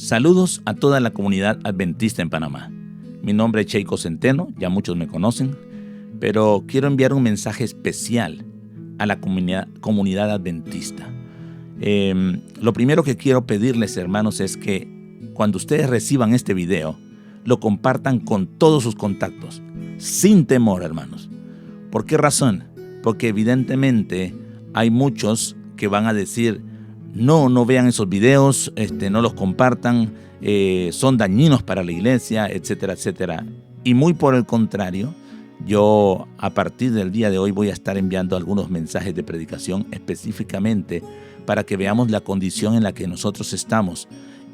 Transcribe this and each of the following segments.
Saludos a toda la comunidad adventista en Panamá. Mi nombre es Cheiko Centeno, ya muchos me conocen, pero quiero enviar un mensaje especial a la comunidad adventista. Lo primero que quiero pedirles, hermanos, es que cuando ustedes reciban este video, lo compartan con todos sus contactos, sin temor, hermanos. ¿Por qué razón? Porque evidentemente hay muchos que van a decir, no vean esos videos, no los compartan, son dañinos para la iglesia, etcétera, etcétera. Y muy por el contrario, yo a partir del día de hoy voy a estar enviando algunos mensajes de predicación específicamente para que veamos la condición en la que nosotros estamos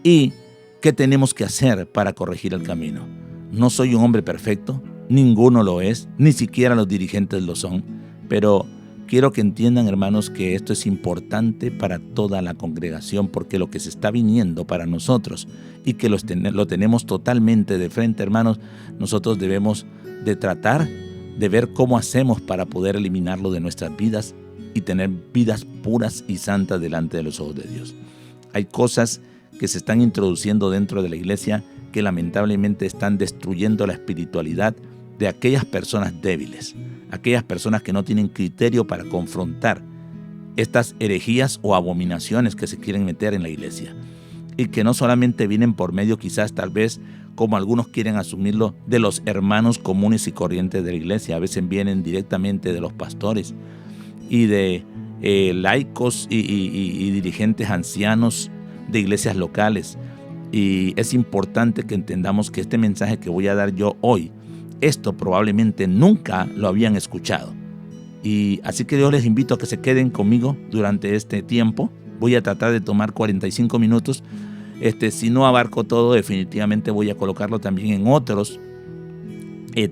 y qué tenemos que hacer para corregir el camino. No soy un hombre perfecto, ninguno lo es, ni siquiera los dirigentes lo son, pero quiero que entiendan, hermanos, que esto es importante para toda la congregación porque lo que se está viniendo para nosotros y que lo tenemos totalmente de frente, hermanos, nosotros debemos de tratar de ver cómo hacemos para poder eliminarlo de nuestras vidas y tener vidas puras y santas delante de los ojos de Dios. Hay cosas que se están introduciendo dentro de la iglesia que lamentablemente están destruyendo la espiritualidad de aquellas personas débiles, aquellas personas que no tienen criterio para confrontar estas herejías o abominaciones que se quieren meter en la iglesia y que no solamente vienen por medio, quizás tal vez como algunos quieren asumirlo, de los hermanos comunes y corrientes de la iglesia. A veces vienen directamente de los pastores y de laicos y dirigentes ancianos de iglesias locales. Y es importante que entendamos que este mensaje que voy a dar yo hoy, esto probablemente nunca lo habían escuchado. Y así que yo les invito a que se queden conmigo durante este tiempo. Voy a tratar de tomar 45 minutos. Si no abarco todo, definitivamente voy a colocarlo también en otros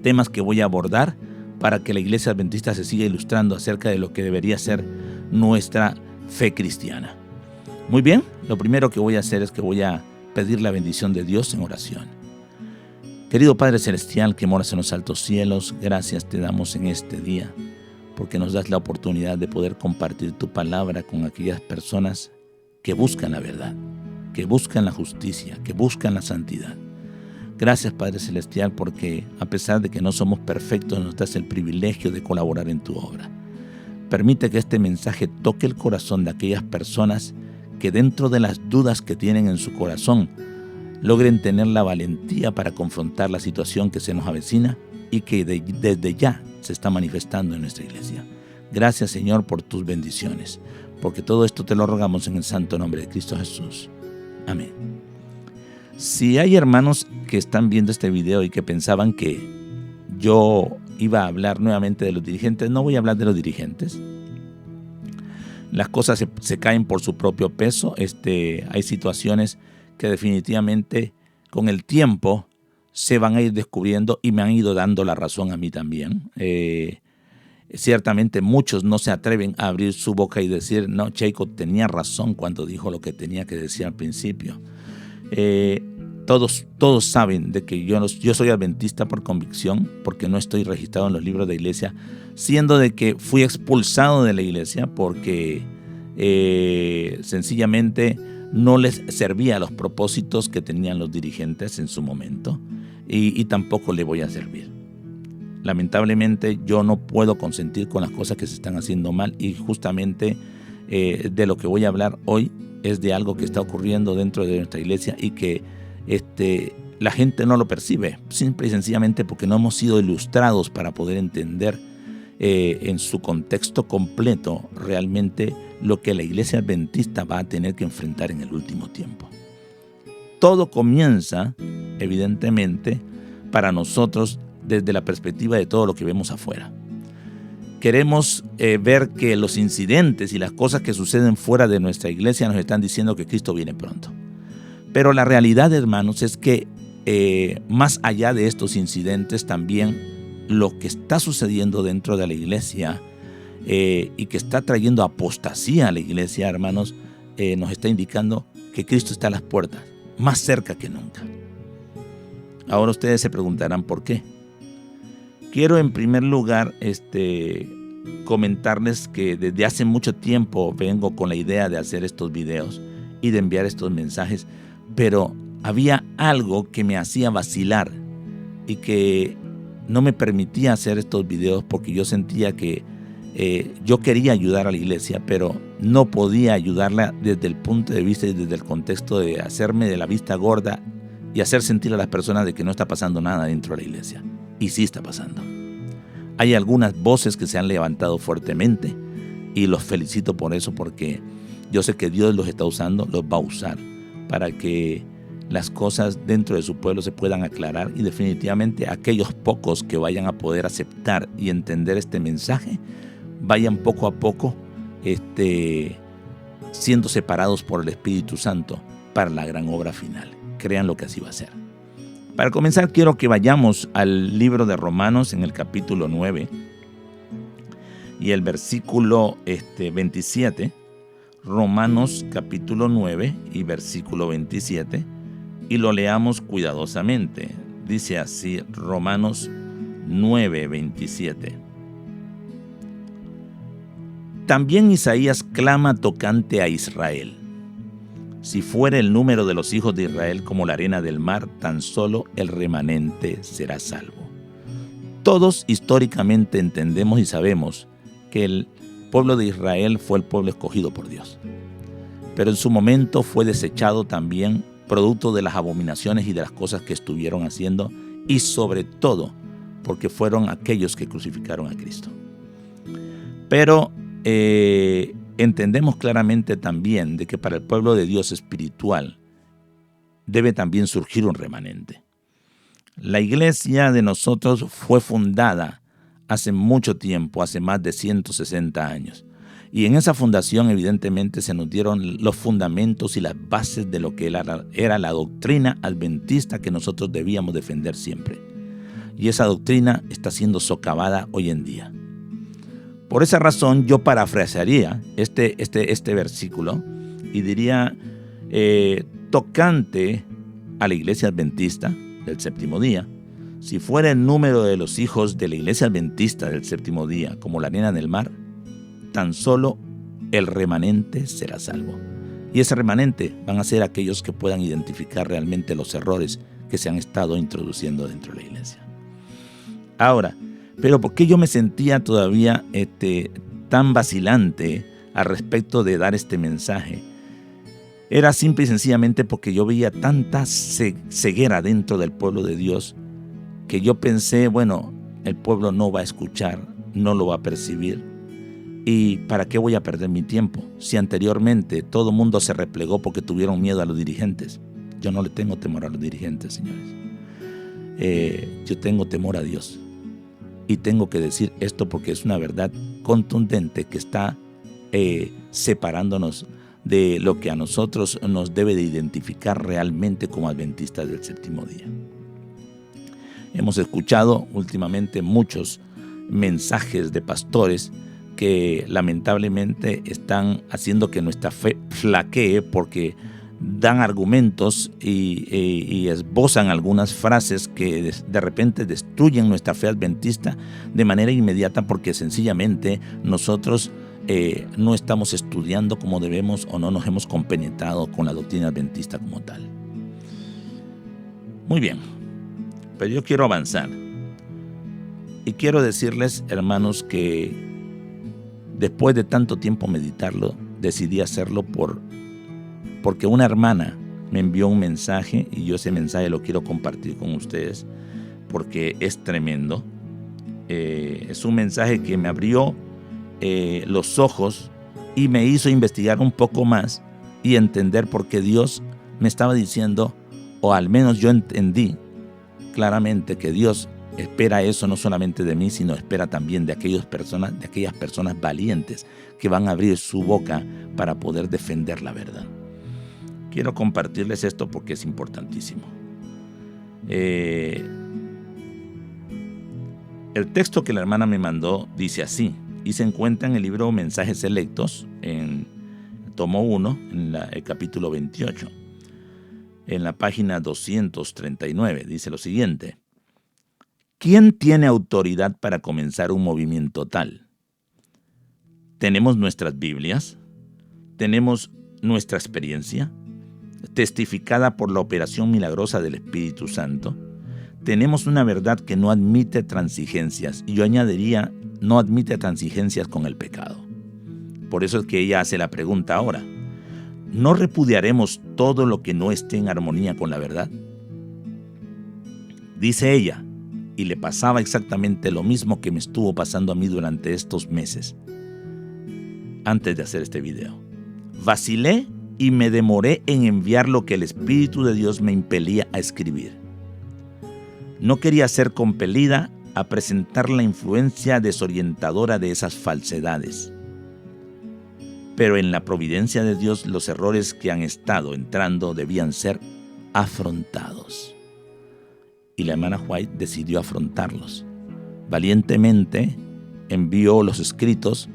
temas que voy a abordar para que la iglesia adventista se siga ilustrando acerca de lo que debería ser nuestra fe cristiana. Muy bien, lo primero que voy a hacer es que voy a pedir la bendición de Dios en oración. Querido Padre Celestial que moras en los altos cielos, gracias te damos en este día porque nos das la oportunidad de poder compartir tu palabra con aquellas personas que buscan la verdad, que buscan la justicia, que buscan la santidad. Gracias Padre Celestial porque a pesar de que no somos perfectos, nos das el privilegio de colaborar en tu obra. Permite que este mensaje toque el corazón de aquellas personas que dentro de las dudas que tienen en su corazón logren tener la valentía para confrontar la situación que se nos avecina y que desde ya se está manifestando en nuestra iglesia. Gracias, Señor, por tus bendiciones, porque todo esto te lo rogamos en el santo nombre de Cristo Jesús. Amén. Si hay hermanos que están viendo este video y que pensaban que yo iba a hablar nuevamente de los dirigentes, no voy a hablar de los dirigentes. Las cosas se caen por su propio peso. Hay situaciones que definitivamente con el tiempo se van a ir descubriendo y me han ido dando la razón a mí también. Ciertamente muchos no se atreven a abrir su boca y decir, no, Cheiko tenía razón cuando dijo lo que tenía que decir al principio. Todos saben de que yo soy adventista por convicción, porque no estoy registrado en los libros de iglesia, siendo de que fui expulsado de la iglesia porque sencillamente no les servía a los propósitos que tenían los dirigentes en su momento y tampoco le voy a servir. Lamentablemente yo no puedo consentir con las cosas que se están haciendo mal y justamente de lo que voy a hablar hoy es de algo que está ocurriendo dentro de nuestra iglesia y que la gente no lo percibe, simple y sencillamente porque no hemos sido ilustrados para poder entender en su contexto completo realmente lo que la iglesia adventista va a tener que enfrentar en el último tiempo. Todo comienza, evidentemente, para nosotros desde la perspectiva de todo lo que vemos afuera. Queremos ver que los incidentes y las cosas que suceden fuera de nuestra iglesia nos están diciendo que Cristo viene pronto. Pero la realidad, hermanos, es que más allá de estos incidentes también lo que está sucediendo dentro de la iglesia y que está trayendo apostasía a la iglesia, hermanos, nos está indicando que Cristo está a las puertas, más cerca que nunca. Ahora ustedes se preguntarán por qué. Quiero en primer lugar comentarles que desde hace mucho tiempo vengo con la idea de hacer estos videos y de enviar estos mensajes, pero había algo que me hacía vacilar y que no me permitía hacer estos videos porque yo sentía que yo quería ayudar a la iglesia, pero no podía ayudarla desde el punto de vista y desde el contexto de hacerme de la vista gorda y hacer sentir a las personas de que no está pasando nada dentro de la iglesia. Y sí está pasando. Hay algunas voces que se han levantado fuertemente y los felicito por eso, porque yo sé que Dios los está usando, los va a usar para que las cosas dentro de su pueblo se puedan aclarar, y definitivamente aquellos pocos que vayan a poder aceptar y entender este mensaje vayan poco a poco siendo separados por el Espíritu Santo para la gran obra final. Crean lo que así va a ser. Para comenzar, quiero que vayamos al libro de Romanos en el capítulo 9 y el versículo 27. Romanos capítulo 9 y versículo 27, y lo leamos cuidadosamente. Dice así Romanos 9, 27. También Isaías clama tocante a Israel: si fuera el número de los hijos de Israel como la arena del mar, tan solo el remanente será salvo. Todos históricamente entendemos y sabemos que el pueblo de Israel fue el pueblo escogido por Dios, pero en su momento fue desechado también, producto de las abominaciones y de las cosas que estuvieron haciendo, y sobre todo porque fueron aquellos que crucificaron a Cristo. Pero entendemos claramente también de que para el pueblo de Dios espiritual debe también surgir un remanente. La iglesia de nosotros fue fundada hace mucho tiempo, hace más de 160 años. Y en esa fundación evidentemente se nos dieron los fundamentos y las bases de lo que era la doctrina adventista que nosotros debíamos defender siempre. Y esa doctrina está siendo socavada hoy en día. Por esa razón yo parafrasearía este versículo y diría, tocante a la iglesia adventista del séptimo día: si fuera el número de los hijos de la iglesia adventista del séptimo día como la arena del mar, tan solo el remanente será salvo. Y ese remanente van a ser aquellos que puedan identificar realmente los errores que se han estado introduciendo dentro de la iglesia. Ahora, pero ¿por qué yo me sentía todavía tan vacilante al respecto de dar este mensaje? Era simple y sencillamente porque yo veía tanta ceguera dentro del pueblo de Dios que yo pensé, bueno, el pueblo no va a escuchar, no lo va a percibir, y ¿para qué voy a perder mi tiempo? Si anteriormente todo el mundo se replegó porque tuvieron miedo a los dirigentes. Yo no le tengo temor a los dirigentes, señores. Yo tengo temor a Dios. Y tengo que decir esto porque es una verdad contundente que está separándonos de lo que a nosotros nos debe de identificar realmente como adventistas del séptimo día. Hemos escuchado últimamente muchos mensajes de pastores que lamentablemente están haciendo que nuestra fe flaquee porque dan argumentos y esbozan algunas frases que de repente destruyen nuestra fe adventista de manera inmediata, porque sencillamente nosotros no estamos estudiando como debemos o no nos hemos compenetrado con la doctrina adventista como tal. Muy bien, pero yo quiero avanzar y quiero decirles, hermanos, que después de tanto tiempo meditarlo, decidí hacerlo porque una hermana me envió un mensaje y yo ese mensaje lo quiero compartir con ustedes porque es tremendo. Es un mensaje que me abrió los ojos y me hizo investigar un poco más y entender por qué Dios me estaba diciendo, o al menos yo entendí claramente que Dios espera eso no solamente de mí, sino espera también de aquellas personas valientes que van a abrir su boca para poder defender la verdad. Quiero compartirles esto porque es importantísimo. El texto que la hermana me mandó dice así, y se encuentra en el libro Mensajes Selectos, en tomo 1, en el capítulo 28, en la página 239. Dice lo siguiente: ¿quién tiene autoridad para comenzar un movimiento tal? ¿Tenemos nuestras Biblias? ¿Tenemos nuestra experiencia? testificada por la operación milagrosa del Espíritu Santo, tenemos una verdad que no admite transigencias, y yo añadiría, no admite transigencias con el pecado. Por eso es que ella hace la pregunta ahora: ¿no repudiaremos todo lo que no esté en armonía con la verdad? Dice ella, y le pasaba exactamente lo mismo que me estuvo pasando a mí durante estos meses, antes de hacer este video. Vacilé y me demoré en enviar lo que el Espíritu de Dios me impelía a escribir. No quería ser compelida a presentar la influencia desorientadora de esas falsedades. Pero en la providencia de Dios, los errores que han estado entrando debían ser afrontados. Y la hermana White decidió afrontarlos. Valientemente envió los escritos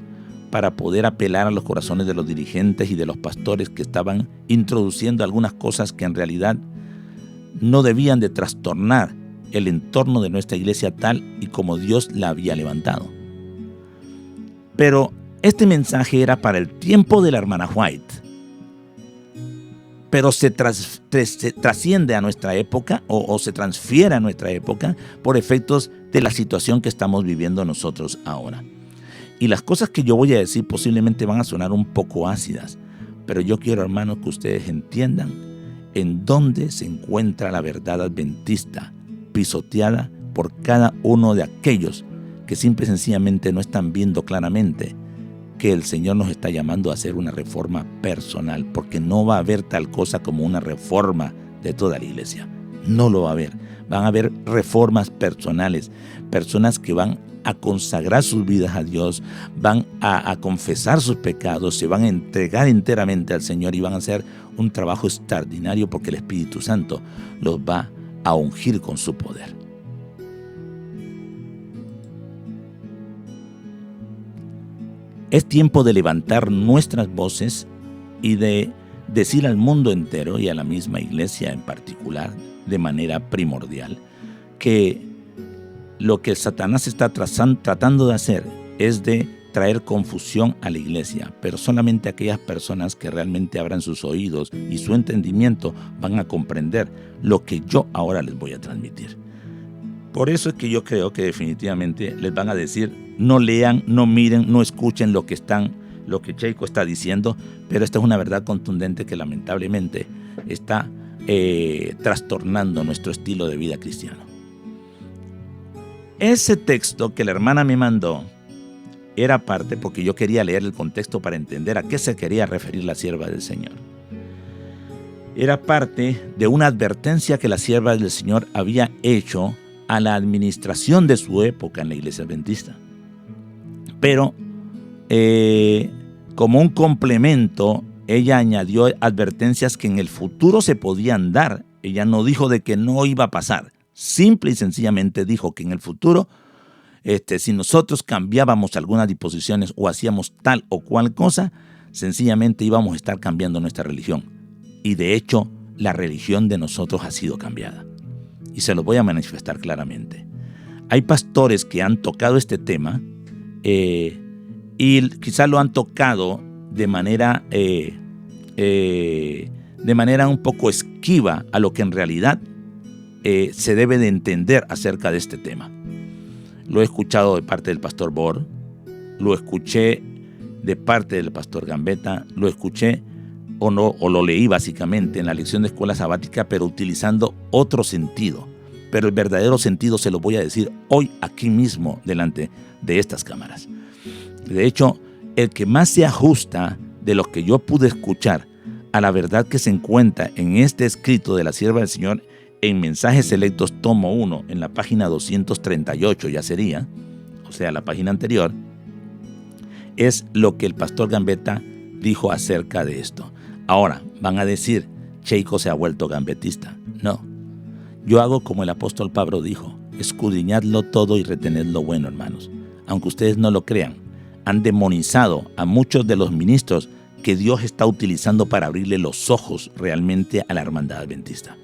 para poder apelar a los corazones de los dirigentes y de los pastores que estaban introduciendo algunas cosas que en realidad no debían de trastornar el entorno de nuestra iglesia tal y como Dios la había levantado. Pero este mensaje era para el tiempo de la hermana White, pero se trasciende a nuestra época o se transfiere a nuestra época por efectos de la situación que estamos viviendo nosotros ahora. Y las cosas que yo voy a decir posiblemente van a sonar un poco ácidas, pero yo quiero, hermanos, que ustedes entiendan en dónde se encuentra la verdad adventista, pisoteada por cada uno de aquellos que simple y sencillamente no están viendo claramente que el Señor nos está llamando a hacer una reforma personal, porque no va a haber tal cosa como una reforma de toda la iglesia. No lo va a haber. Van a haber reformas personales, personas que van a consagrar sus vidas a Dios, van a confesar sus pecados, se van a entregar enteramente al Señor y van a hacer un trabajo extraordinario porque el Espíritu Santo los va a ungir con su poder. Es tiempo de levantar nuestras voces y de decir al mundo entero y a la misma iglesia en particular, de manera primordial, que lo que Satanás está tratando de hacer es de traer confusión a la iglesia, pero solamente aquellas personas que realmente abran sus oídos y su entendimiento van a comprender lo que yo ahora les voy a transmitir. Por eso es que yo creo que definitivamente les van a decir: no lean, no miren, no escuchen lo que Cheiko está diciendo, pero esta es una verdad contundente que lamentablemente está trastornando nuestro estilo de vida cristiano. Ese texto que la hermana me mandó era parte, porque yo quería leer el contexto para entender a qué se quería referir la sierva del Señor. Era parte de una advertencia que la sierva del Señor había hecho a la administración de su época en la iglesia adventista. Pero como un complemento, ella añadió advertencias que en el futuro se podían dar. Ella no dijo de que no iba a pasar. Simple y sencillamente dijo que en el futuro, si nosotros cambiábamos algunas disposiciones o hacíamos tal o cual cosa, sencillamente íbamos a estar cambiando nuestra religión. Y de hecho, la religión de nosotros ha sido cambiada. Y se lo voy a manifestar claramente. Hay pastores que han tocado este tema y quizás lo han tocado de manera un poco esquiva a lo que en realidad se debe de entender acerca de este tema. Lo he escuchado de parte del pastor Bor, lo escuché de parte del pastor Gambetta, lo escuché o lo leí básicamente en la lección de escuela sabática, pero utilizando otro sentido. Pero el verdadero sentido se lo voy a decir hoy aquí mismo delante de estas cámaras. De hecho, el que más se ajusta de lo que yo pude escuchar a la verdad que se encuentra en este escrito de la sierva del Señor en Mensajes Selectos, tomo 1, en la página 238 ya sería, o sea, la página anterior, es lo que el pastor Gambetta dijo acerca de esto. Ahora, van a decir, Cheiko se ha vuelto gambetista. No, yo hago como el apóstol Pablo dijo: escudriñadlo todo y retened lo bueno, hermanos. Aunque ustedes no lo crean, han demonizado a muchos de los ministros que Dios está utilizando para abrirle los ojos realmente a la hermandad adventista.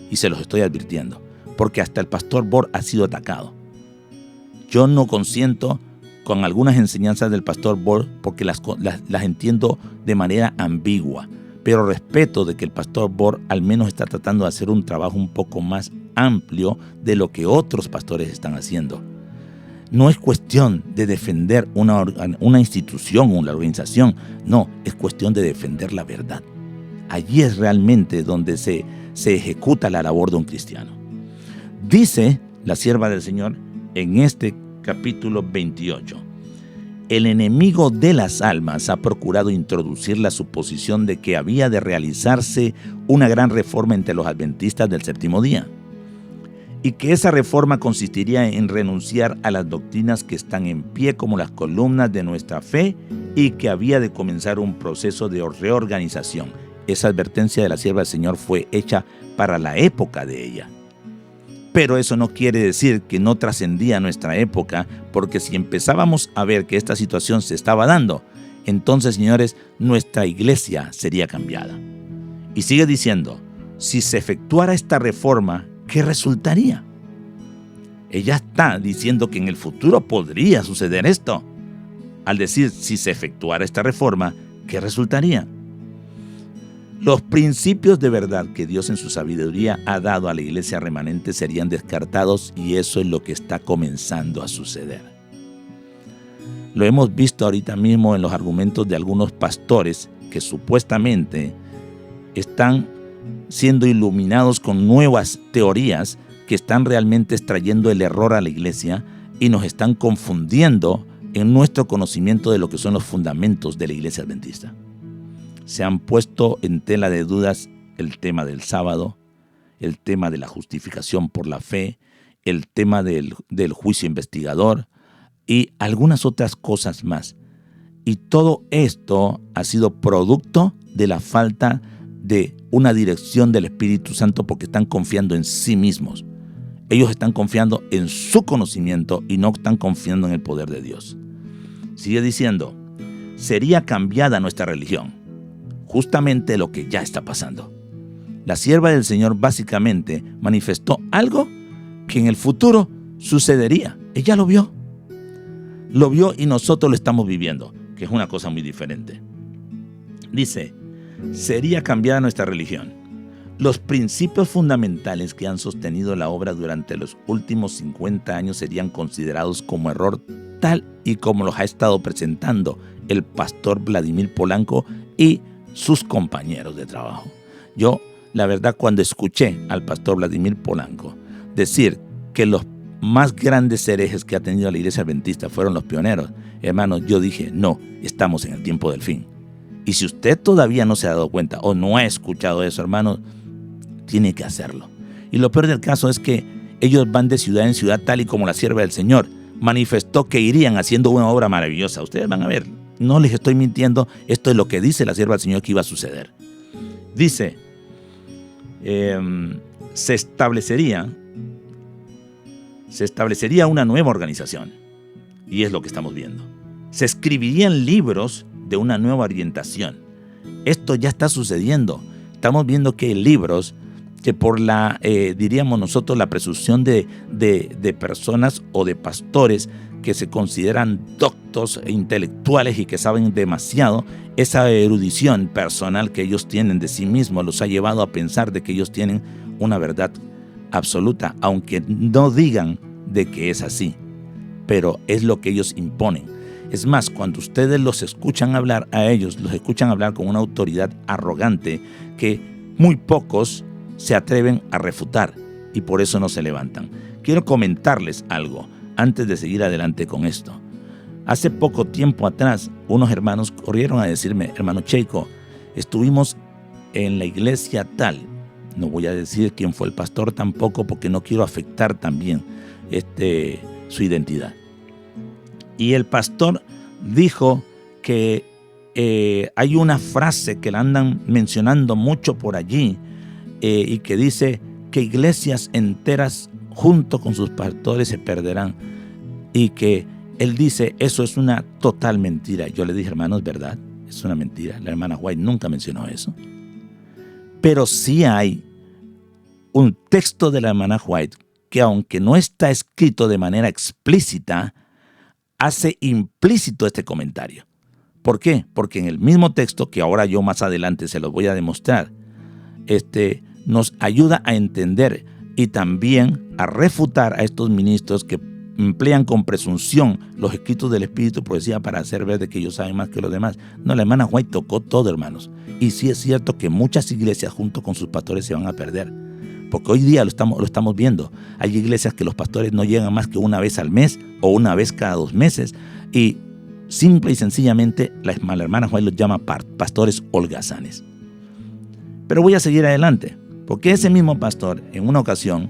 Y se los estoy advirtiendo, porque hasta el pastor Bor ha sido atacado. Yo no consiento con algunas enseñanzas del pastor Bor porque las entiendo de manera ambigua, pero respeto de que el pastor Bor al menos está tratando de hacer un trabajo un poco más amplio de lo que otros pastores están haciendo. No es cuestión de defender una institución o una organización, no, es cuestión de defender la verdad. Allí es realmente donde se ejecuta la labor de un cristiano. Dice la sierva del Señor en este capítulo 28, el enemigo de las almas ha procurado introducir la suposición de que había de realizarse una gran reforma entre los adventistas del séptimo día, y que esa reforma consistiría en renunciar a las doctrinas que están en pie como las columnas de nuestra fe y que había de comenzar un proceso de reorganización. Esa advertencia de la sierva del Señor fue hecha para la época de ella. Pero eso no quiere decir que no trascendía nuestra época, porque si empezábamos a ver que esta situación se estaba dando, entonces, señores, nuestra iglesia sería cambiada. Y sigue diciendo, si se efectuara esta reforma, ¿qué resultaría? Ella está diciendo que en el futuro podría suceder esto. Al decir si se efectuara esta reforma, ¿qué resultaría? Los principios de verdad que Dios en su sabiduría ha dado a la iglesia remanente serían descartados, y eso es lo que está comenzando a suceder. Lo hemos visto ahorita mismo en los argumentos de algunos pastores que supuestamente están siendo iluminados con nuevas teorías que están realmente extrayendo el error a la iglesia y nos están confundiendo en nuestro conocimiento de lo que son los fundamentos de la iglesia adventista. Se han puesto en tela de dudas el tema del sábado, el tema de la justificación por la fe, el tema del juicio investigador y algunas otras cosas más. Y todo esto ha sido producto de la falta de una dirección del Espíritu Santo, porque están confiando en sí mismos. Ellos están confiando en su conocimiento y no están confiando en el poder de Dios. Sigue diciendo, sería cambiada nuestra religión. Justamente lo que ya está pasando. La sierva del Señor básicamente manifestó algo que en el futuro sucedería. Ella lo vio. Lo vio y nosotros lo estamos viviendo, que es una cosa muy diferente. Dice, sería cambiada nuestra religión. Los principios fundamentales que han sostenido la obra durante los últimos 50 años serían considerados como error, tal y como los ha estado presentando el pastor Vladimir Polanco y sus compañeros de trabajo. Yo, la verdad, cuando escuché al pastor Vladimir Polanco decir que los más grandes herejes que ha tenido la iglesia adventista fueron los pioneros, hermanos, yo dije, no, estamos en el tiempo del fin. Y si usted todavía no se ha dado cuenta o no ha escuchado eso, hermanos, tiene que hacerlo. Y lo peor del caso es que ellos van de ciudad en ciudad, tal y como la sierva del Señor manifestó que irían haciendo una obra maravillosa. Ustedes van a ver. No les estoy mintiendo, esto es lo que dice la sierva del Señor que iba a suceder. Dice, se establecería una nueva organización, y es lo que estamos viendo. Se escribirían libros de una nueva orientación. Esto ya está sucediendo. Estamos viendo que hay libros que por diríamos nosotros, la presunción de personas o de pastores que se consideran doctos e intelectuales y que saben demasiado, esa erudición personal que ellos tienen de sí mismos los ha llevado a pensar de que ellos tienen una verdad absoluta, aunque no digan de que es así, pero es lo que ellos imponen. Es más, cuando ustedes los escuchan hablar a ellos, los escuchan hablar con una autoridad arrogante que muy pocos se atreven a refutar y por eso no se levantan. Quiero comentarles algo antes de seguir adelante con esto. Hace poco tiempo atrás, unos hermanos corrieron a decirme, hermano Cheiko, estuvimos en la iglesia tal. No voy a decir quién fue el pastor tampoco, porque no quiero afectar también su identidad. Y el pastor dijo que hay una frase que la andan mencionando mucho por allí y que dice que iglesias enteras junto con sus pastores se perderán, y que él dice eso es una total mentira. Yo le dije, hermano, es verdad, es una mentira. La hermana White nunca mencionó eso, pero sí hay un texto de la hermana White que, aunque no está escrito de manera explícita, hace implícito este comentario. ¿Por qué? Porque en el mismo texto, que ahora yo más adelante se los voy a demostrar, nos ayuda a entender y también a refutar a estos ministros que emplean con presunción los escritos del Espíritu y Profecía para hacer ver de que ellos saben más que los demás. No, la hermana White tocó todo, hermanos. Y sí es cierto que muchas iglesias junto con sus pastores se van a perder. Porque hoy día lo estamos viendo. Hay iglesias que los pastores no llegan más que una vez al mes o una vez cada 2 meses. Y simple y sencillamente la hermana White los llama pastores holgazanes. Pero voy a seguir adelante. Porque ese mismo pastor, en una ocasión,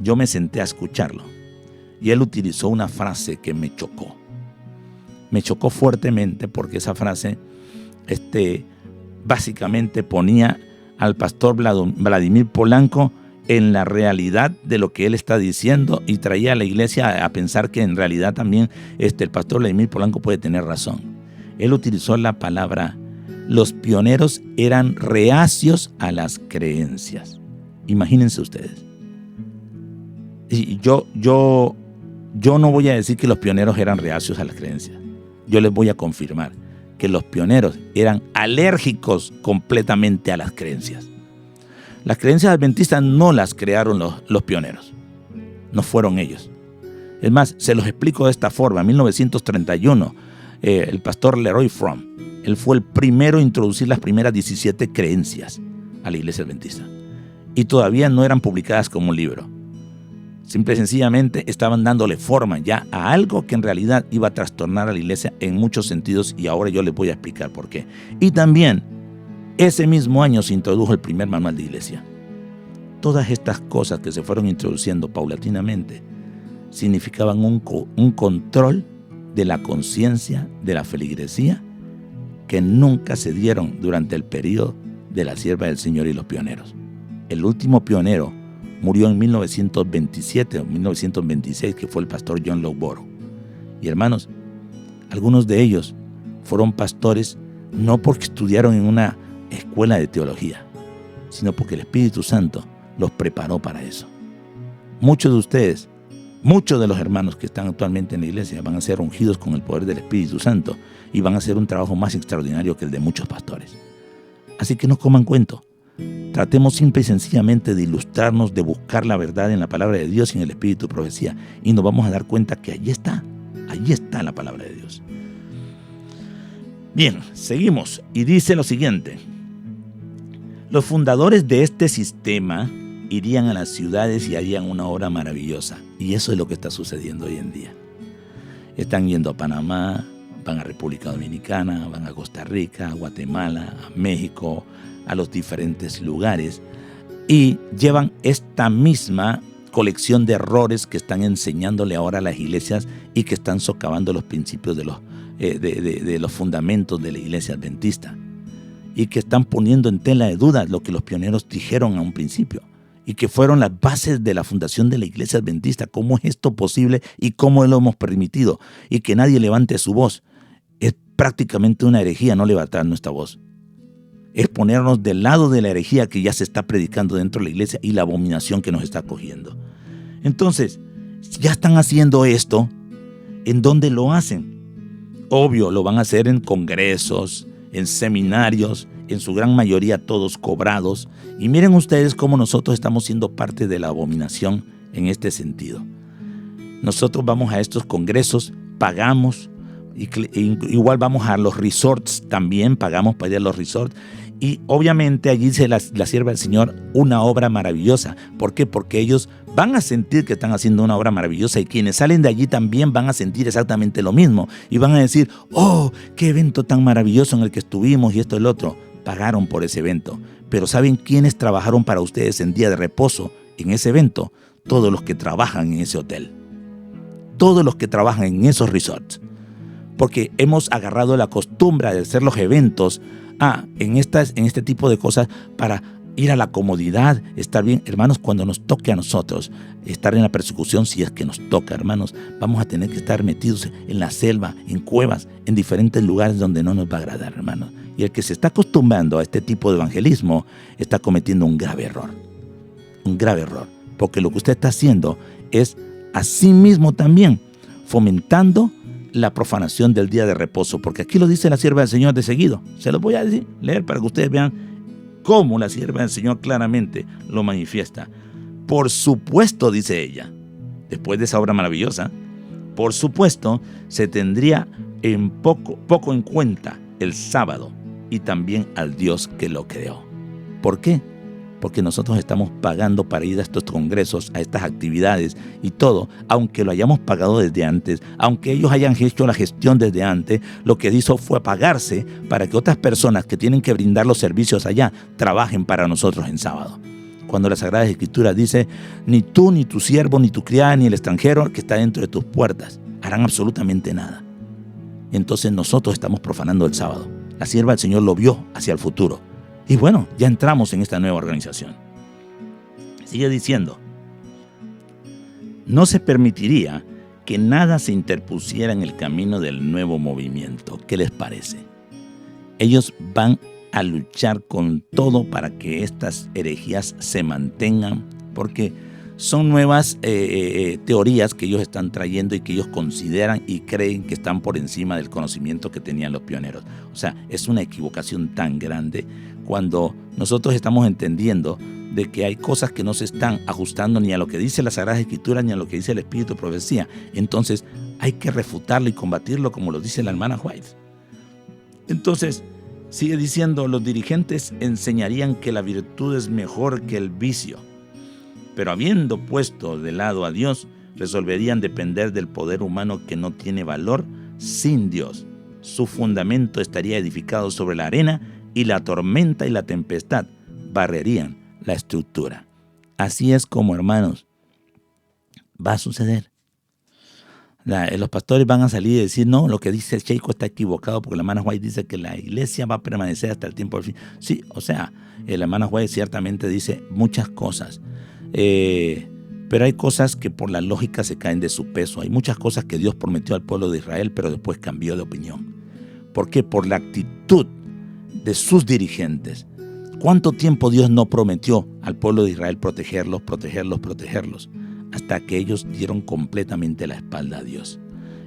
yo me senté a escucharlo. Y él utilizó una frase que me chocó. Me chocó fuertemente porque esa frase básicamente ponía al pastor Vladimir Polanco en la realidad de lo que él está diciendo y traía a la iglesia a pensar que en realidad también el pastor Vladimir Polanco puede tener razón. Él utilizó la palabra: los pioneros eran reacios a las creencias. Imagínense ustedes. Y yo no voy a decir que los pioneros eran reacios a las creencias. Yo les voy a confirmar que los pioneros eran alérgicos completamente a las creencias. Las creencias adventistas no las crearon los pioneros. No fueron ellos. Es más, se los explico de esta forma. En 1931, el pastor Leroy Fromm, él fue el primero a introducir las primeras 17 creencias a la iglesia adventista. Y todavía no eran publicadas como un libro. Simple y sencillamente estaban dándole forma ya a algo que en realidad iba a trastornar a la iglesia en muchos sentidos, y ahora yo les voy a explicar por qué. Y también, ese mismo año se introdujo el primer manual de iglesia. Todas estas cosas que se fueron introduciendo paulatinamente significaban un control de la conciencia de la feligresía que nunca se dieron durante el periodo de la sierva del Señor y los pioneros. El último pionero murió en 1927 o 1926, que fue el pastor John Loughborough. Y hermanos, algunos de ellos fueron pastores no porque estudiaron en una escuela de teología, sino porque el Espíritu Santo los preparó para eso. Muchos de ustedes, muchos de los hermanos que están actualmente en la iglesia van a ser ungidos con el poder del Espíritu Santo y van a hacer un trabajo más extraordinario que el de muchos pastores. Así que no coman cuento. Tratemos simple y sencillamente de ilustrarnos, de buscar la verdad en la palabra de Dios y en el Espíritu de Profecía, y nos vamos a dar cuenta que allí está la palabra de Dios. Bien, seguimos y dice lo siguiente: los fundadores de este sistema irían a las ciudades y harían una obra maravillosa, y eso es lo que está sucediendo hoy en día. Están yendo a Panamá, van a República Dominicana, van a Costa Rica, a Guatemala, a México, a los diferentes lugares, y llevan esta misma colección de errores que están enseñándole ahora a las iglesias y que están socavando los principios de los fundamentos de la iglesia adventista, y que están poniendo en tela de duda lo que los pioneros dijeron a un principio y que fueron las bases de la fundación de la iglesia adventista. ¿Cómo es esto posible y cómo lo hemos permitido? Y que nadie levante su voz. Es prácticamente una herejía no levantar nuestra voz. Es ponernos del lado de la herejía que ya se está predicando dentro de la iglesia y la abominación que nos está cogiendo. Entonces, ya están haciendo esto. ¿En dónde lo hacen? Obvio, lo van a hacer en congresos, en seminarios, en su gran mayoría todos cobrados. Y miren ustedes cómo nosotros estamos siendo parte de la abominación en este sentido. Nosotros vamos a estos congresos, pagamos, igual vamos a los resorts también, pagamos para ir a los resorts, y obviamente allí dice la sierva del Señor una obra maravillosa. ¿Por qué? Porque ellos van a sentir que están haciendo una obra maravillosa, y quienes salen de allí también van a sentir exactamente lo mismo y van a decir: oh, qué evento tan maravilloso en el que estuvimos, y esto y el otro. Pagaron por ese evento, pero ¿saben quiénes trabajaron para ustedes en día de reposo en ese evento? Todos los que trabajan en ese hotel, todos los que trabajan en esos resorts, porque hemos agarrado la costumbre de hacer los eventos en este tipo de cosas para ir a la comodidad, estar bien. Hermanos, cuando nos toque a nosotros estar en la persecución, si es que nos toca, hermanos, vamos a tener que estar metidos en la selva, en cuevas, en diferentes lugares donde no nos va a agradar, hermanos. Y el que se está acostumbrando a este tipo de evangelismo está cometiendo un grave error. Un grave error. Porque lo que usted está haciendo es, asimismo también, fomentando la profanación del día de reposo, porque aquí lo dice la sierva del Señor de seguido. Se los voy a leer para que ustedes vean cómo la sierva del Señor claramente lo manifiesta. Por supuesto, dice ella, después de esa obra maravillosa, por supuesto, se tendría en poco en cuenta el sábado y también al Dios que lo creó. ¿Por qué? Porque nosotros estamos pagando para ir a estos congresos, a estas actividades y todo, aunque lo hayamos pagado desde antes, aunque ellos hayan hecho la gestión desde antes, lo que hizo fue pagarse para que otras personas que tienen que brindar los servicios allá trabajen para nosotros en sábado. Cuando la Sagrada Escritura dice, ni tú, ni tu siervo, ni tu criada, ni el extranjero que está dentro de tus puertas harán absolutamente nada. Entonces nosotros estamos profanando el sábado. La sierva del Señor lo vio hacia el futuro. Y bueno, ya entramos en esta nueva organización. Sigue diciendo, no se permitiría que nada se interpusiera en el camino del nuevo movimiento. ¿Qué les parece? Ellos van a luchar con todo para que estas herejías se mantengan, porque son nuevas teorías que ellos están trayendo y que ellos consideran y creen que están por encima del conocimiento que tenían los pioneros. O sea, es una equivocación tan grande cuando nosotros estamos entendiendo de que hay cosas que no se están ajustando ni a lo que dice la Sagrada Escritura ni a lo que dice el Espíritu de Profecía. Entonces hay que refutarlo y combatirlo como lo dice la hermana White. Entonces sigue diciendo, los dirigentes enseñarían que la virtud es mejor que el vicio, pero habiendo puesto de lado a Dios, resolverían depender del poder humano que no tiene valor sin Dios. Su fundamento estaría edificado sobre la arena y la tormenta y la tempestad barrerían la estructura. Así es como, hermanos, va a suceder. Los pastores van a salir y decir, no, lo que dice Cheiko está equivocado porque la hermana White dice que la iglesia va a permanecer hasta el tiempo del fin. Sí, o sea, la hermana White ciertamente dice muchas cosas, pero hay cosas que por la lógica se caen de su peso. Hay muchas cosas que Dios prometió al pueblo de Israel, pero después cambió de opinión. ¿Por qué? Por la actitud de sus dirigentes. ¿Cuánto tiempo Dios no prometió al pueblo de Israel protegerlos? Hasta que ellos dieron completamente la espalda a Dios.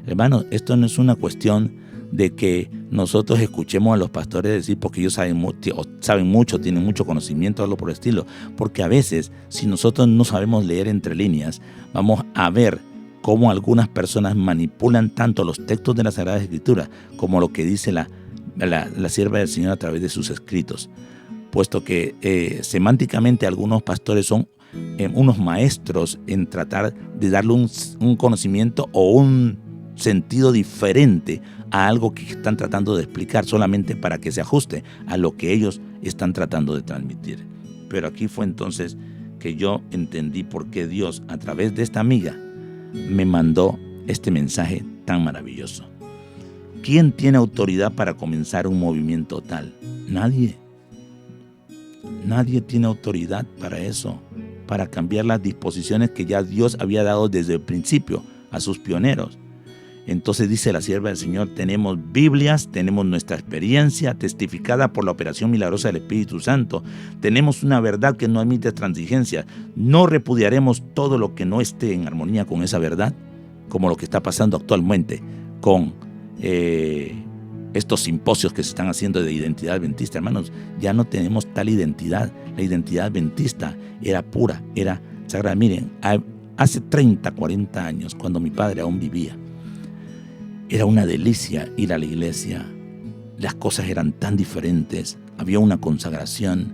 Hermanos, esto no es una cuestión de que nosotros escuchemos a los pastores decir porque ellos saben mucho, tienen mucho conocimiento, algo por el estilo. Porque a veces, si nosotros no sabemos leer entre líneas, vamos a ver cómo algunas personas manipulan tanto los textos de la Sagrada Escritura como lo que dice la sierva del Señor a través de sus escritos. Puesto que semánticamente algunos pastores son unos maestros en tratar de darle un conocimiento o un sentido diferente a algo que están tratando de explicar solamente para que se ajuste a lo que ellos están tratando de transmitir. Pero aquí fue entonces que yo entendí por qué Dios, a través de esta amiga, me mandó este mensaje tan maravilloso. ¿Quién tiene autoridad para comenzar un movimiento tal? Nadie. Nadie tiene autoridad para eso, para cambiar las disposiciones que ya Dios había dado desde el principio a sus pioneros. Entonces dice la sierva del Señor, tenemos Biblias, tenemos nuestra experiencia testificada por la operación milagrosa del Espíritu Santo, tenemos una verdad que no admite transigencia, no repudiaremos todo lo que no esté en armonía con esa verdad, como lo que está pasando actualmente con estos simposios que se están haciendo de identidad adventista. Hermanos, ya no tenemos tal identidad. La identidad adventista era pura, era sagrada. Miren, hace 30, 40 años, cuando mi padre aún vivía, era una delicia ir a la iglesia. Las cosas eran tan diferentes, había una consagración.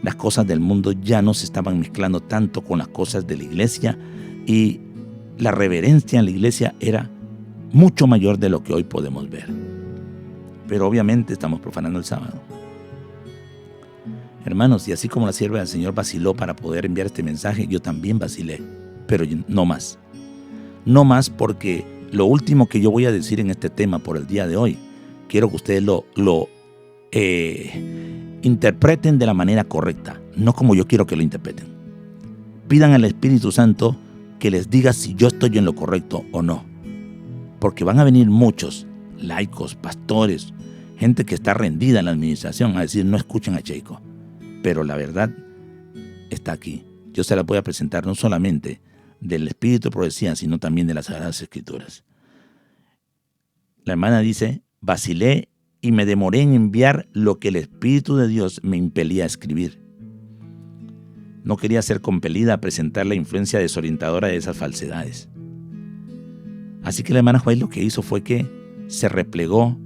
Las cosas del mundo ya no se estaban mezclando tanto con las cosas de la iglesia y la reverencia en la iglesia era mucho mayor de lo que hoy podemos ver. Pero obviamente estamos profanando el sábado. Hermanos, y así como la sierva del Señor vaciló para poder enviar este mensaje, yo también vacilé, pero no más. No más, porque lo último que yo voy a decir en este tema por el día de hoy, quiero que ustedes lo interpreten de la manera correcta, no como yo quiero que lo interpreten. Pidan al Espíritu Santo que les diga si yo estoy en lo correcto o no. Porque van a venir muchos laicos, pastores, gente que está rendida en la administración a decir no escuchen a Cheiko. Pero la verdad está aquí. Yo se la voy a presentar no solamente del Espíritu de Profecía, sino también de las Sagradas Escrituras. La hermana dice, vacilé y me demoré en enviar lo que el Espíritu de Dios me impelía a escribir. No quería ser compelida a presentar la influencia desorientadora de esas falsedades. Así que la hermana White lo que hizo fue que se replegó,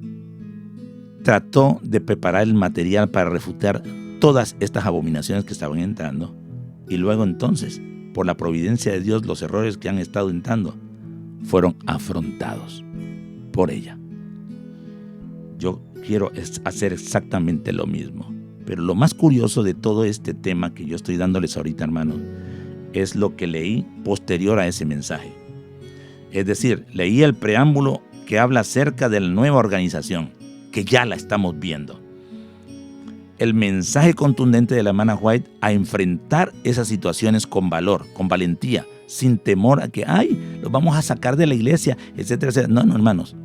trató de preparar el material para refutar todas estas abominaciones que estaban entrando, y luego entonces, por la providencia de Dios, los errores que han estado entrando fueron afrontados por ella. Yo quiero hacer exactamente lo mismo. Pero lo más curioso de todo este tema que yo estoy dándoles ahorita, hermanos, es lo que leí posterior a ese mensaje. Es decir, leí el preámbulo que habla acerca de la nueva organización, que ya la estamos viendo. El mensaje contundente de la hermana White a enfrentar esas situaciones con valor, con valentía, sin temor a que, los vamos a sacar de la iglesia, etcétera, etcétera. No, hermanos,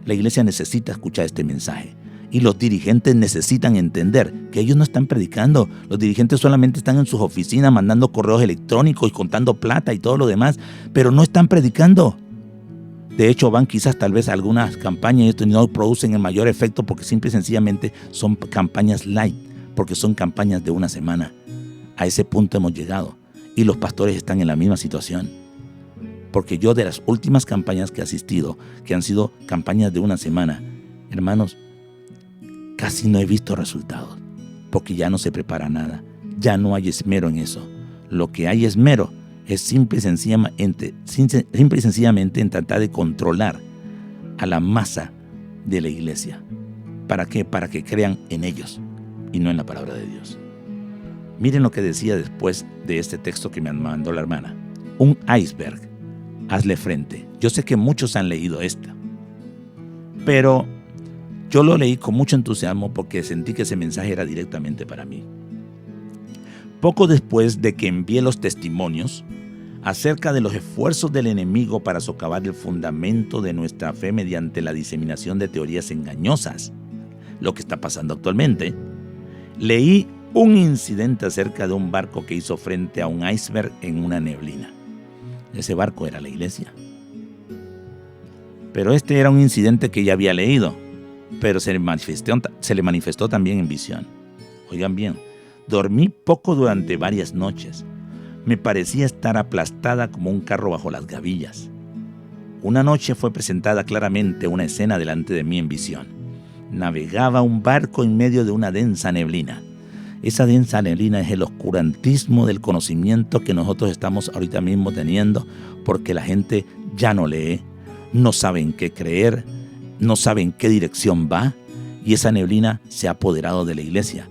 la iglesia necesita escuchar este mensaje. Y los dirigentes necesitan entender que ellos no están predicando. Los dirigentes solamente están en sus oficinas mandando correos electrónicos y contando plata y todo lo demás, pero no están predicando. De hecho, van quizás tal vez a algunas campañas y esto no producen el mayor efecto porque simple y sencillamente son campañas light, porque son campañas de una semana. A ese punto hemos llegado y los pastores están en la misma situación. Porque yo de las últimas campañas que he asistido, que han sido campañas de una semana, hermanos, casi no he visto resultados, porque ya no se prepara nada, ya no hay esmero en eso. Lo que hay esmero es simple y sencillamente en tratar de controlar a la masa de la iglesia. ¿Para qué? Para que crean en ellos y no en la palabra de Dios. Miren lo que decía después de este texto que me mandó la hermana. Un iceberg, hazle frente. Yo sé que muchos han leído esta, pero yo lo leí con mucho entusiasmo porque sentí que ese mensaje era directamente para mí. Poco después de que envié los testimonios acerca de los esfuerzos del enemigo para socavar el fundamento de nuestra fe mediante la diseminación de teorías engañosas, lo que está pasando actualmente, leí un incidente acerca de un barco que hizo frente a un iceberg en una neblina. Ese barco era la iglesia. Pero este era un incidente que ya había leído, pero se le manifestó también en visión. Oigan bien, dormí poco durante varias noches. Me parecía estar aplastada como un carro bajo las gavillas. Una noche fue presentada claramente una escena delante de mí en visión. Navegaba un barco en medio de una densa neblina. Esa densa neblina es el oscurantismo del conocimiento que nosotros estamos ahorita mismo teniendo, porque la gente ya no lee, no sabe en qué creer, no sabe en qué dirección va, y esa neblina se ha apoderado de la iglesia.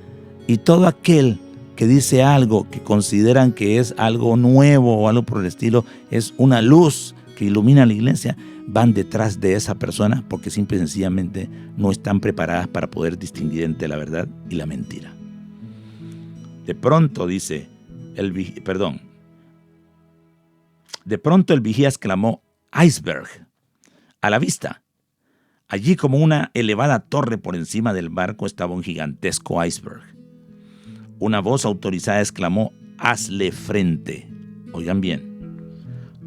Y todo aquel que dice algo que consideran que es algo nuevo o algo por el estilo, es una luz que ilumina la iglesia, van detrás de esa persona porque simple y sencillamente no están preparadas para poder distinguir entre la verdad y la mentira. De pronto el vigía exclamó, iceberg, a la vista. Allí, como una elevada torre por encima del barco, estaba un gigantesco iceberg. Una voz autorizada exclamó, hazle frente. Oigan bien,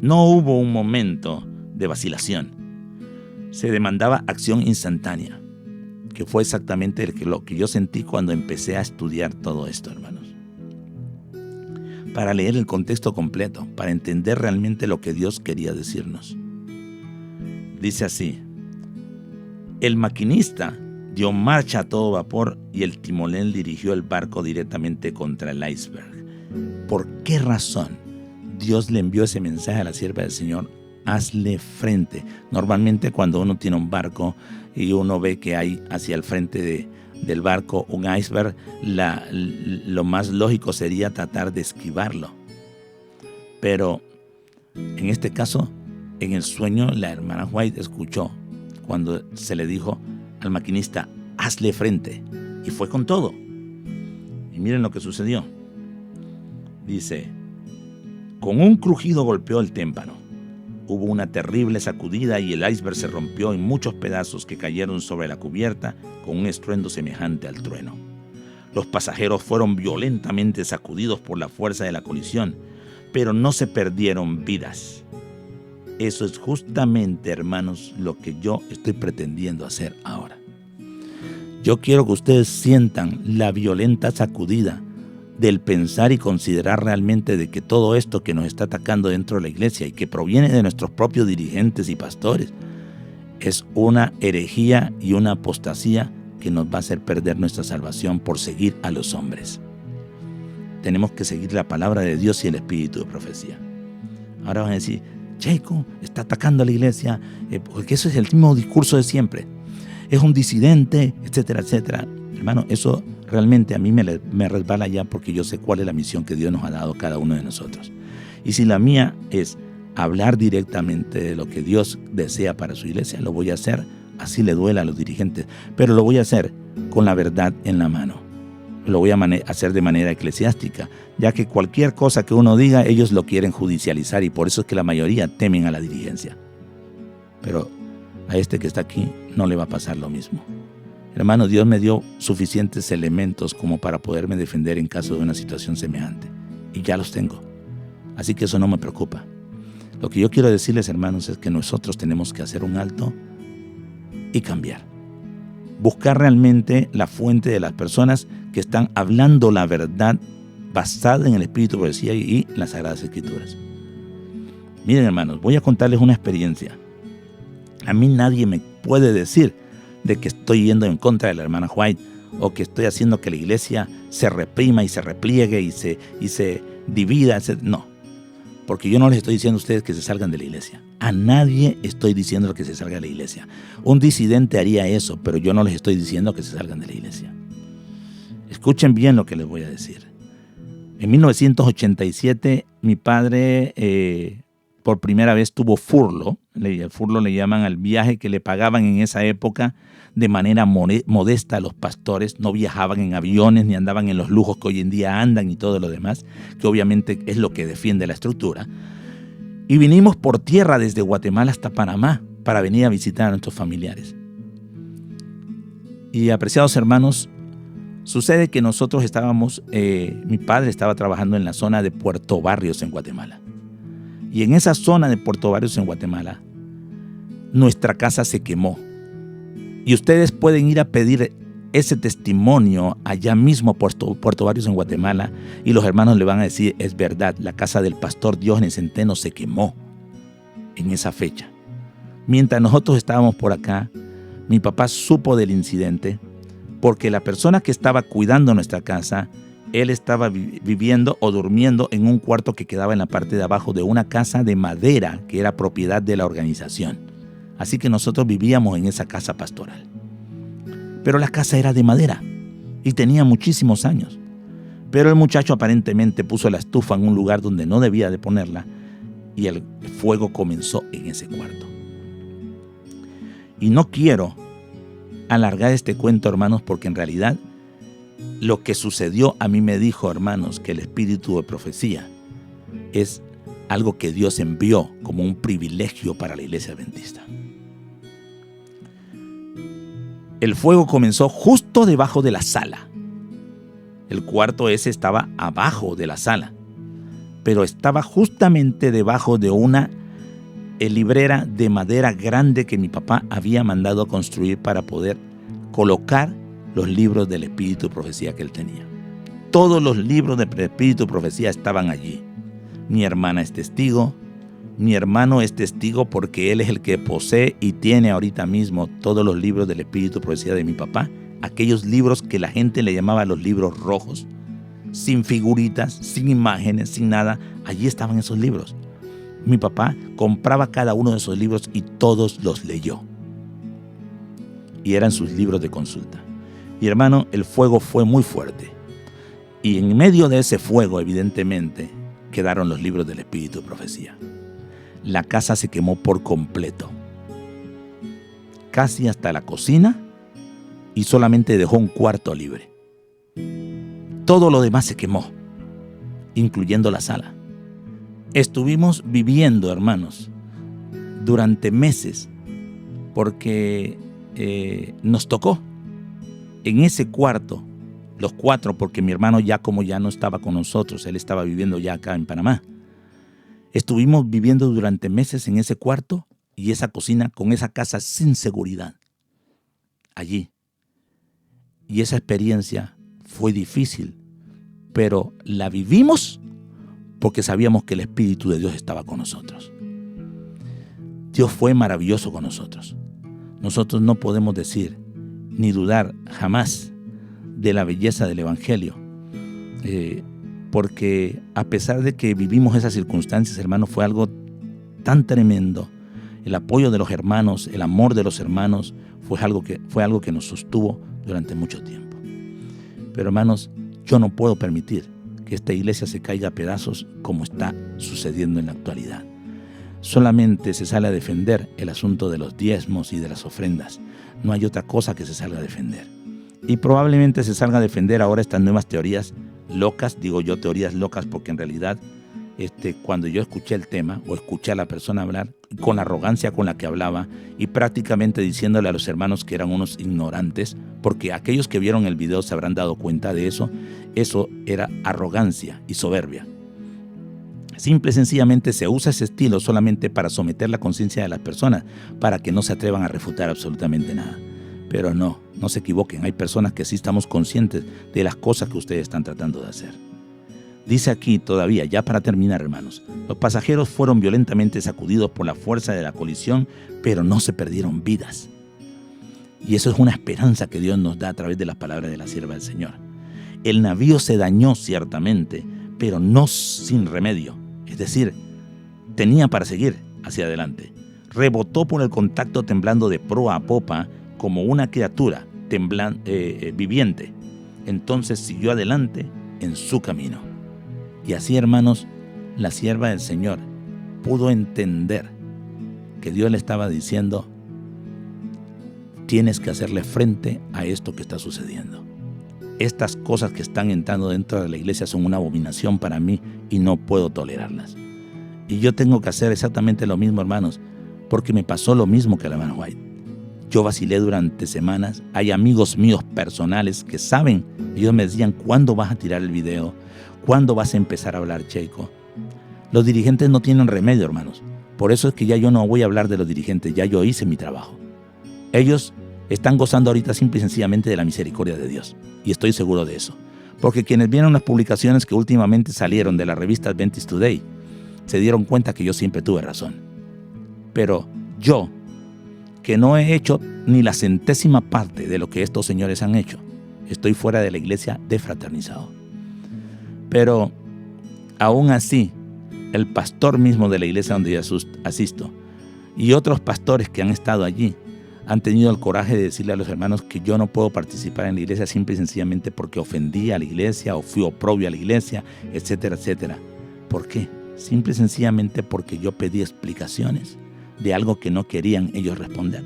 no hubo un momento de vacilación. Se demandaba acción instantánea, que fue exactamente lo que yo sentí cuando empecé a estudiar todo esto, hermanos. Para leer el contexto completo, para entender realmente lo que Dios quería decirnos. Dice así, el maquinista dio marcha a todo vapor y el timonel dirigió el barco directamente contra el iceberg. ¿Por qué razón Dios le envió ese mensaje a la sierva del Señor? Hazle frente. Normalmente cuando uno tiene un barco y uno ve que hay hacia el frente del barco un iceberg, lo más lógico sería tratar de esquivarlo. Pero en este caso, en el sueño, la hermana White escuchó cuando se le dijo al maquinista, hazle frente. Y fue con todo. Y miren lo que sucedió. Dice, con un crujido golpeó el témpano. Hubo una terrible sacudida y el iceberg se rompió en muchos pedazos que cayeron sobre la cubierta con un estruendo semejante al trueno. Los pasajeros fueron violentamente sacudidos por la fuerza de la colisión, pero no se perdieron vidas. Eso es justamente, hermanos, lo que yo estoy pretendiendo hacer ahora. Yo quiero que ustedes sientan la violenta sacudida del pensar y considerar realmente de que todo esto que nos está atacando dentro de la iglesia y que proviene de nuestros propios dirigentes y pastores es una herejía y una apostasía que nos va a hacer perder nuestra salvación por seguir a los hombres. Tenemos que seguir la palabra de Dios y el espíritu de profecía. Ahora van a decir, Cheiko está atacando a la iglesia, porque eso es el mismo discurso de siempre. Es un disidente, etcétera, etcétera. Hermano, eso realmente a mí me resbala ya, porque yo sé cuál es la misión que Dios nos ha dado a cada uno de nosotros. Y si la mía es hablar directamente de lo que Dios desea para su iglesia, lo voy a hacer, así le duela a los dirigentes, pero lo voy a hacer con la verdad en la mano. Lo voy a hacer de manera eclesiástica, ya que cualquier cosa que uno diga, ellos lo quieren judicializar, y por eso es que la mayoría temen a la dirigencia. Pero a este que está aquí no le va a pasar lo mismo. Hermano, Dios me dio suficientes elementos como para poderme defender en caso de una situación semejante, y ya los tengo. Así que eso no me preocupa. Lo que yo quiero decirles, hermanos, es que nosotros tenemos que hacer un alto y cambiar. Buscar realmente la fuente de las personas que están hablando la verdad basada en el Espíritu de Profecía y las Sagradas Escrituras. Miren, hermanos, voy a contarles una experiencia. A mí nadie me puede decir de que estoy yendo en contra de la hermana White o que estoy haciendo que la iglesia se reprima y se repliegue y se divida, etc. No, porque yo no les estoy diciendo a ustedes que se salgan de la iglesia. A nadie estoy diciendo que se salga de la iglesia. Un disidente haría eso, pero yo no les estoy diciendo que se salgan de la iglesia. Escuchen bien lo que les voy a decir. En 1987, mi padre por primera vez tuvo furlo. El furlo le llaman al viaje que le pagaban en esa época de manera modesta a los pastores. No viajaban en aviones ni andaban en los lujos que hoy en día andan y todo lo demás, que obviamente es lo que defiende la estructura. Y vinimos por tierra desde Guatemala hasta Panamá para venir a visitar a nuestros familiares. Y apreciados hermanos, sucede que nosotros mi padre estaba trabajando en la zona de Puerto Barrios en Guatemala. Y en esa zona de Puerto Barrios en Guatemala, nuestra casa se quemó. Y ustedes pueden ir a pedir ese testimonio allá mismo a Puerto Barrios en Guatemala, y los hermanos le van a decir, es verdad, la casa del pastor Diógenes Centeno se quemó en esa fecha. Mientras nosotros estábamos por acá, mi papá supo del incidente, porque la persona que estaba cuidando nuestra casa, él estaba viviendo o durmiendo en un cuarto que quedaba en la parte de abajo de una casa de madera que era propiedad de la organización. Así que nosotros vivíamos en esa casa pastoral. Pero la casa era de madera y tenía muchísimos años. Pero el muchacho aparentemente puso la estufa en un lugar donde no debía de ponerla, y el fuego comenzó en ese cuarto. Y no quiero alargar este cuento, hermanos, porque en realidad lo que sucedió a mí me dijo, hermanos, que el espíritu de profecía es algo que Dios envió como un privilegio para la iglesia adventista. El fuego comenzó justo debajo de la sala. El cuarto ese estaba abajo de la sala, pero estaba justamente debajo de una librera de madera grande que mi papá había mandado a construir para poder colocar los libros del espíritu de profecía que él tenía. Todos los libros del espíritu de profecía estaban allí. Mi hermana es testigo, mi hermano es testigo, porque él es el que posee y tiene ahorita mismo todos los libros del espíritu de profecía de mi papá, aquellos libros que la gente le llamaba los libros rojos, sin figuritas, sin imágenes, sin nada. Allí estaban esos libros. Mi papá compraba cada uno de esos libros y todos los leyó. Y eran sus libros de consulta. Y hermano, el fuego fue muy fuerte. Y en medio de ese fuego, evidentemente, quedaron los libros del espíritu de profecía. La casa se quemó por completo, casi hasta la cocina, y solamente dejó un cuarto libre. Todo lo demás se quemó, incluyendo la sala. Estuvimos viviendo, hermanos, durante meses, porque nos tocó en ese cuarto, los cuatro, porque mi hermano ya no estaba con nosotros, él estaba viviendo ya acá en Panamá. Estuvimos viviendo durante meses en ese cuarto y esa cocina con esa casa sin seguridad. Allí. Y esa experiencia fue difícil, pero la vivimos porque sabíamos que el Espíritu de Dios estaba con nosotros. Dios fue maravilloso con nosotros. Nosotros no podemos decir ni dudar jamás de la belleza del Evangelio, porque a pesar de que vivimos esas circunstancias, hermanos, fue algo tan tremendo. El apoyo de los hermanos, el amor de los hermanos, fue algo que nos sostuvo durante mucho tiempo. Pero hermanos, yo no puedo permitir que esta iglesia se caiga a pedazos como está sucediendo en la actualidad. Solamente se sale a defender el asunto de los diezmos y de las ofrendas. No hay otra cosa que se salga a defender. Y probablemente se salga a defender ahora estas nuevas teorías locas, digo yo teorías locas porque en realidad cuando yo escuché el tema o escuché a la persona hablar con la arrogancia con la que hablaba y prácticamente diciéndole a los hermanos que eran unos ignorantes, porque aquellos que vieron el video se habrán dado cuenta de eso era arrogancia y soberbia. Simple y sencillamente se usa ese estilo solamente para someter la conciencia de las personas, para que no se atrevan a refutar absolutamente nada. Pero no se equivoquen, hay personas que sí estamos conscientes de las cosas que ustedes están tratando de hacer. Dice aquí todavía, ya para terminar, hermanos, los pasajeros fueron violentamente sacudidos por la fuerza de la colisión, pero no se perdieron vidas. Y eso es una esperanza que Dios nos da a través de las palabras de la sierva del Señor. El navío se dañó ciertamente, pero no sin remedio. Es decir, tenía para seguir hacia adelante. Rebotó por el contacto temblando de proa a popa como una criatura viviente. Entonces siguió adelante en su camino. Y así, hermanos, la sierva del Señor pudo entender que Dios le estaba diciendo: tienes que hacerle frente a esto que está sucediendo. Estas cosas que están entrando dentro de la iglesia son una abominación para mí y no puedo tolerarlas. Y yo tengo que hacer exactamente lo mismo, hermanos, porque me pasó lo mismo que a la hermana White. Yo vacilé durante semanas. Hay amigos míos personales que saben, ellos me decían: ¿cuándo vas a tirar el video? ¿Cuándo vas a empezar a hablar, Cheiko? Los dirigentes no tienen remedio, hermanos. Por eso es que ya yo no voy a hablar de los dirigentes, ya yo hice mi trabajo. Ellos están gozando ahorita simple y sencillamente de la misericordia de Dios. Y estoy seguro de eso. Porque quienes vieron las publicaciones que últimamente salieron de la revista Adventist Today, se dieron cuenta que yo siempre tuve razón. Pero yo, que no he hecho ni la centésima parte de lo que estos señores han hecho, estoy fuera de la iglesia desfraternizado. Pero aún así, el pastor mismo de la iglesia donde yo asisto y otros pastores que han estado allí han tenido el coraje de decirle a los hermanos que yo no puedo participar en la iglesia simple y sencillamente porque ofendí a la iglesia o fui oprobio a la iglesia, etcétera, etcétera. ¿Por qué? Simple y sencillamente porque yo pedí explicaciones de algo que no querían ellos responder.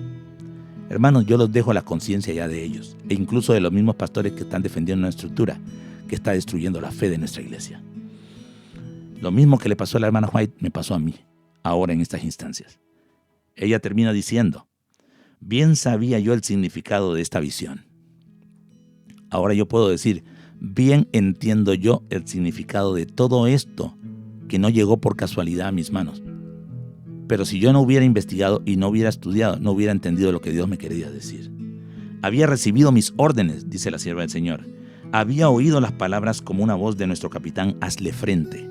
Hermanos, yo los dejo a la conciencia ya de ellos e incluso de los mismos pastores que están defendiendo una estructura que está destruyendo la fe de nuestra iglesia. Lo mismo que le pasó a la hermana White me pasó a mí, ahora en estas instancias. Ella termina diciendo: bien sabía yo el significado de esta visión. Ahora yo puedo decir: bien entiendo yo el significado de todo esto que no llegó por casualidad a mis manos. Pero si yo no hubiera investigado y no hubiera estudiado, no hubiera entendido lo que Dios me quería decir. Había recibido mis órdenes, dice la sierva del Señor. Había oído las palabras como una voz de nuestro capitán: hazle frente.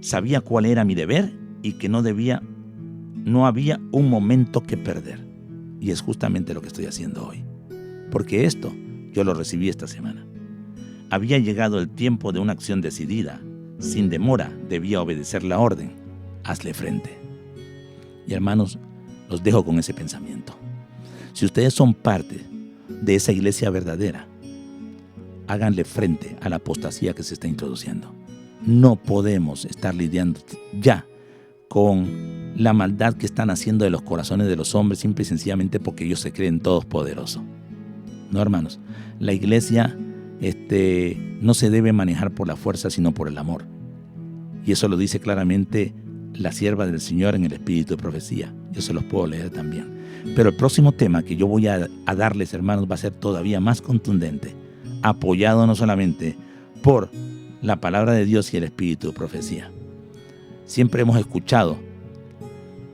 Sabía cuál era mi deber y que no había un momento que perder. Y es justamente lo que estoy haciendo hoy. Porque esto yo lo recibí esta semana. Había llegado el tiempo de una acción decidida. Sin demora debía obedecer la orden: hazle frente. Y hermanos, los dejo con ese pensamiento. Si ustedes son parte de esa iglesia verdadera, háganle frente a la apostasía que se está introduciendo. No podemos estar lidiando ya con la maldad que están haciendo de los corazones de los hombres simple y sencillamente porque ellos se creen todos poderosos. No, hermanos, la iglesia no se debe manejar por la fuerza, sino por el amor. Y eso lo dice claramente la sierva del Señor en el espíritu de profecía. Yo se los puedo leer también. Pero el próximo tema que yo voy a darles, hermanos, va a ser todavía más contundente, apoyado no solamente por la palabra de Dios y el espíritu de profecía. siempre hemos escuchado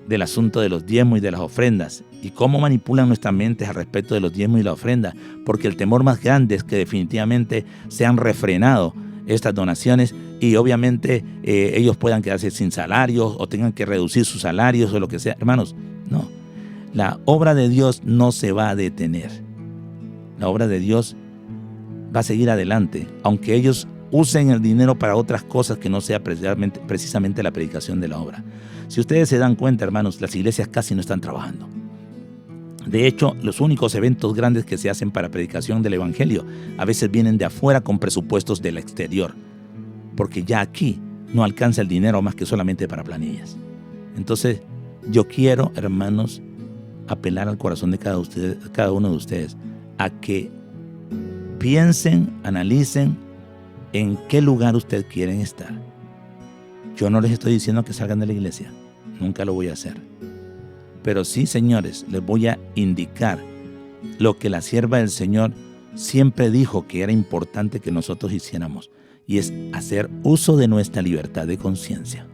del asunto de los diezmos y de las ofrendas y cómo manipulan nuestras mentes al respecto de los diezmos y la ofrenda, porque el temor más grande es que definitivamente sean refrenado estas donaciones y obviamente ellos puedan quedarse sin salarios o tengan que reducir sus salarios o lo que sea. Hermanos, no. La obra de Dios no se va a detener. La obra de Dios va a seguir adelante, aunque ellos usen el dinero para otras cosas que no sea precisamente la predicación de la obra. Si ustedes se dan cuenta, hermanos, las iglesias casi no están trabajando. De hecho, los únicos eventos grandes que se hacen para predicación del evangelio a veces vienen de afuera con presupuestos del exterior, porque ya aquí no alcanza el dinero más que solamente para planillas. Entonces, yo quiero, hermanos, apelar al corazón de cada uno de ustedes a que piensen, analicen en qué lugar ustedes quieren estar. Yo no les estoy diciendo que salgan de la iglesia, nunca lo voy a hacer. Pero sí, señores, les voy a indicar lo que la sierva del Señor siempre dijo que era importante que nosotros hiciéramos, y es hacer uso de nuestra libertad de conciencia.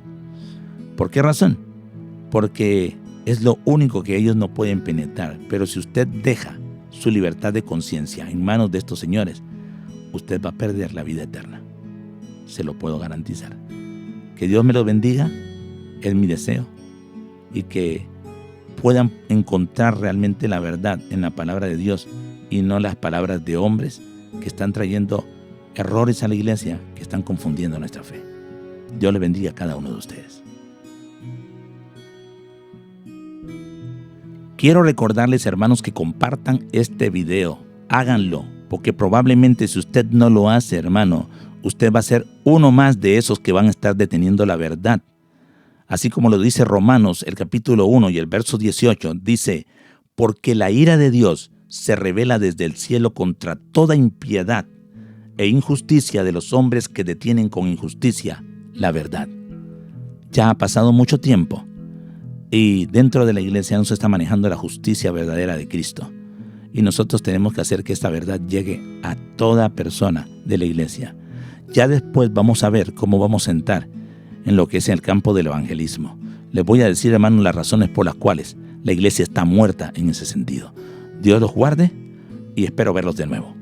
¿Por qué razón? Porque es lo único que ellos no pueden penetrar. Pero si usted deja su libertad de conciencia en manos de estos señores, usted va a perder la vida eterna. Se lo puedo garantizar. Que Dios me los bendiga, es mi deseo, y que puedan encontrar realmente la verdad en la palabra de Dios y no las palabras de hombres que están trayendo errores a la iglesia, que están confundiendo nuestra fe. Dios les bendiga a cada uno de ustedes. Quiero recordarles, hermanos, que compartan este video. Háganlo, porque probablemente si usted no lo hace, hermano, usted va a ser uno más de esos que van a estar deteniendo la verdad. Así como lo dice Romanos, el capítulo 1 y el verso 18, dice: porque la ira de Dios se revela desde el cielo contra toda impiedad e injusticia de los hombres que detienen con injusticia la verdad. Ya ha pasado mucho tiempo y dentro de la iglesia no se está manejando la justicia verdadera de Cristo. Y nosotros tenemos que hacer que esta verdad llegue a toda persona de la iglesia. Ya después vamos a ver cómo vamos a entrar en lo que es el campo del evangelismo. Les voy a decir, hermanos, las razones por las cuales la iglesia está muerta en ese sentido. Dios los guarde y espero verlos de nuevo.